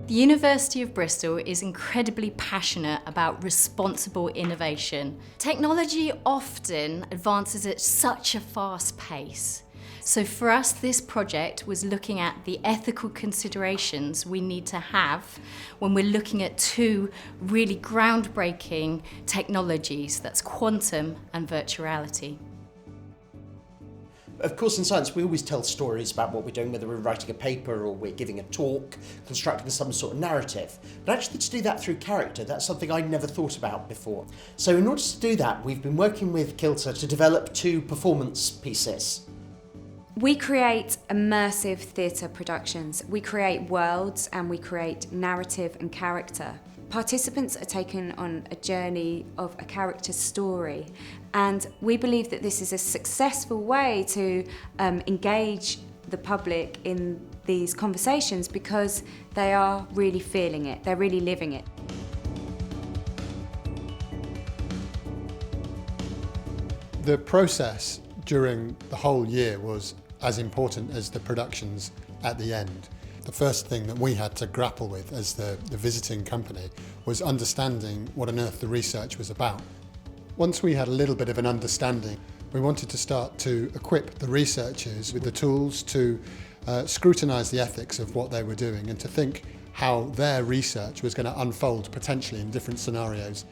The University of Bristol is incredibly passionate about responsible innovation. Technology often advances at such a fast pace. So for us, this project was looking at the ethical considerations we need to have when we're looking at two really groundbreaking technologies, that's quantum and virtuality. Of course, in science, we always tell stories about what we're doing, whether we're writing a paper or we're giving a talk, constructing some sort of narrative. But actually to do that through character, that's something I'd never thought about before. So in order to do that, we've been working with Kilter to develop two performance pieces. We create immersive theatre productions. We create worlds and we create narrative and character. Participants are taken on a journey of a character's story, and we believe that this is a successful way to engage the public in these conversations because they are really feeling it, they're really living it. The process during the whole year was as important as the productions at the end. The first thing that we had to grapple with as the visiting company was understanding what on earth the research was about. Once we had a little bit of an understanding, we wanted to start to equip the researchers with the tools to scrutinise the ethics of what they were doing and to think how their research was going to unfold potentially in different scenarios.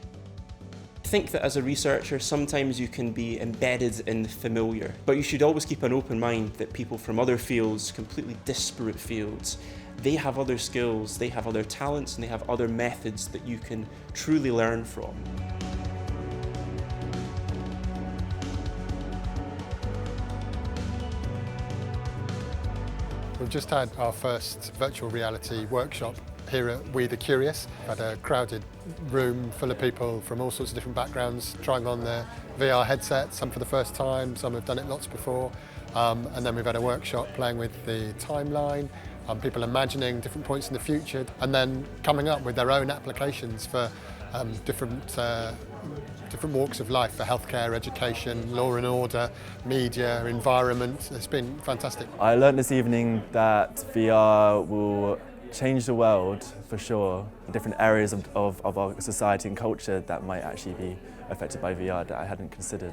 I think that as a researcher, sometimes you can be embedded in the familiar, but you should always keep an open mind that people from other fields, completely disparate fields, they have other skills, they have other talents, and they have other methods that you can truly learn from. We've just had our first virtual reality workshop here at We the Curious. Had a crowded room full of people from all sorts of different backgrounds trying on their VR headsets, some for the first time, some have done it lots before. And then we've had a workshop playing with the timeline, people imagining different points in the future and then coming up with their own applications for different walks of life, for healthcare, education, law and order, media, environment. It's been fantastic. I learnt this evening that VR will change the world for sure. Different areas of our society and culture that might actually be affected by VR that I hadn't considered.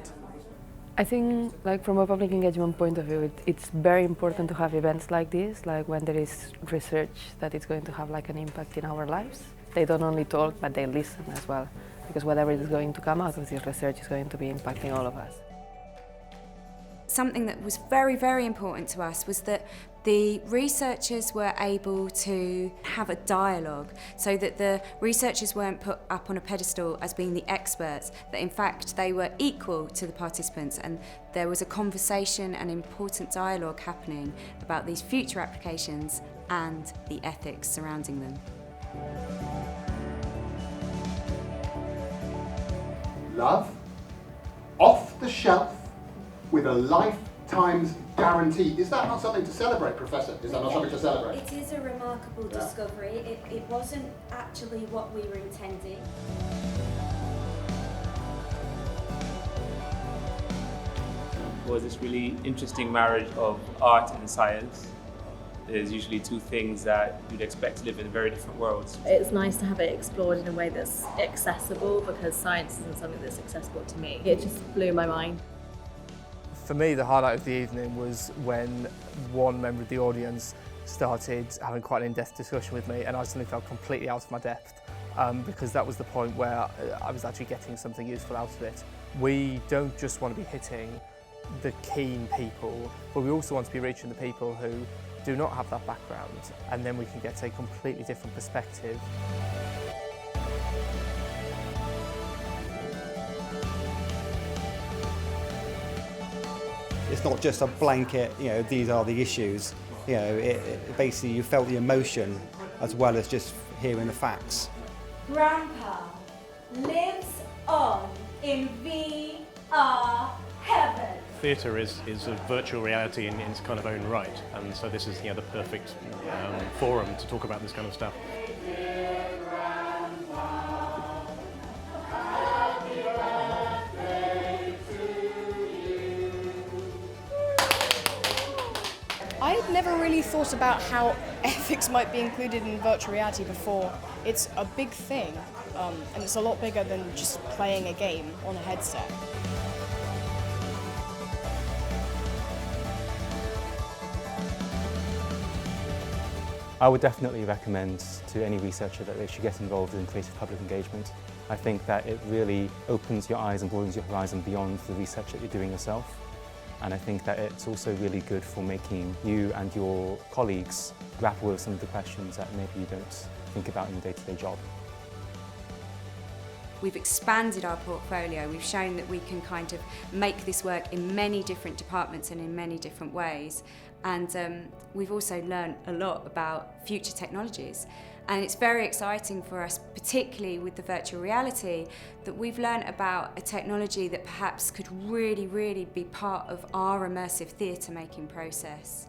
I think, from a public engagement point of view, it's very important to have events like this, like when there is research that is going to have an impact in our lives. They don't only talk, but they listen as well, because whatever is going to come out of this research is going to be impacting all of us. Something that was very, very important to us was that the researchers were able to have a dialogue so that the researchers weren't put up on a pedestal as being the experts, that in fact they were equal to the participants and there was a conversation and important dialogue happening about these future applications and the ethics surrounding them. Love, off the shelf, with a lifetime's guarantee. Is that not something to celebrate, Professor? Is that not something to celebrate? It is a remarkable discovery. It wasn't actually what we were intending. It was this really interesting marriage of art and science. There's usually two things that you'd expect to live in very different worlds. It's nice to have it explored in a way that's accessible because science isn't something that's accessible to me. It just blew my mind. For me, the highlight of the evening was when one member of the audience started having quite an in-depth discussion with me and I suddenly felt completely out of my depth because that was the point where I was actually getting something useful out of it. We don't just want to be hitting the keen people, but we also want to be reaching the people who do not have that background, and then we can get a completely different perspective. It's not just a blanket, these are the issues. Basically you felt the emotion as well as just hearing the facts. Grandpa lives on in VR heaven. Theatre is a virtual reality in its kind of own right, and so this is the perfect forum to talk about this kind of stuff. I never really thought about how ethics might be included in virtual reality before. It's a big thing, and it's a lot bigger than just playing a game on a headset. I would definitely recommend to any researcher that they should get involved in creative public engagement. I think that it really opens your eyes and broadens your horizon beyond the research that you're doing yourself. And I think that it's also really good for making you and your colleagues grapple with some of the questions that maybe you don't think about in your day-to-day job. We've expanded our portfolio. We've shown that we can kind of make this work in many different departments and in many different ways. And we've also learned a lot about future technologies. And it's very exciting for us, particularly with the virtual reality, that we've learned about a technology that perhaps could really, really be part of our immersive theatre making process.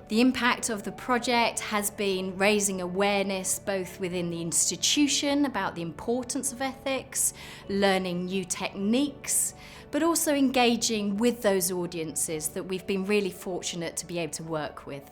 The impact of the project has been raising awareness both within the institution about the importance of ethics, learning new techniques, but also engaging with those audiences that we've been really fortunate to be able to work with.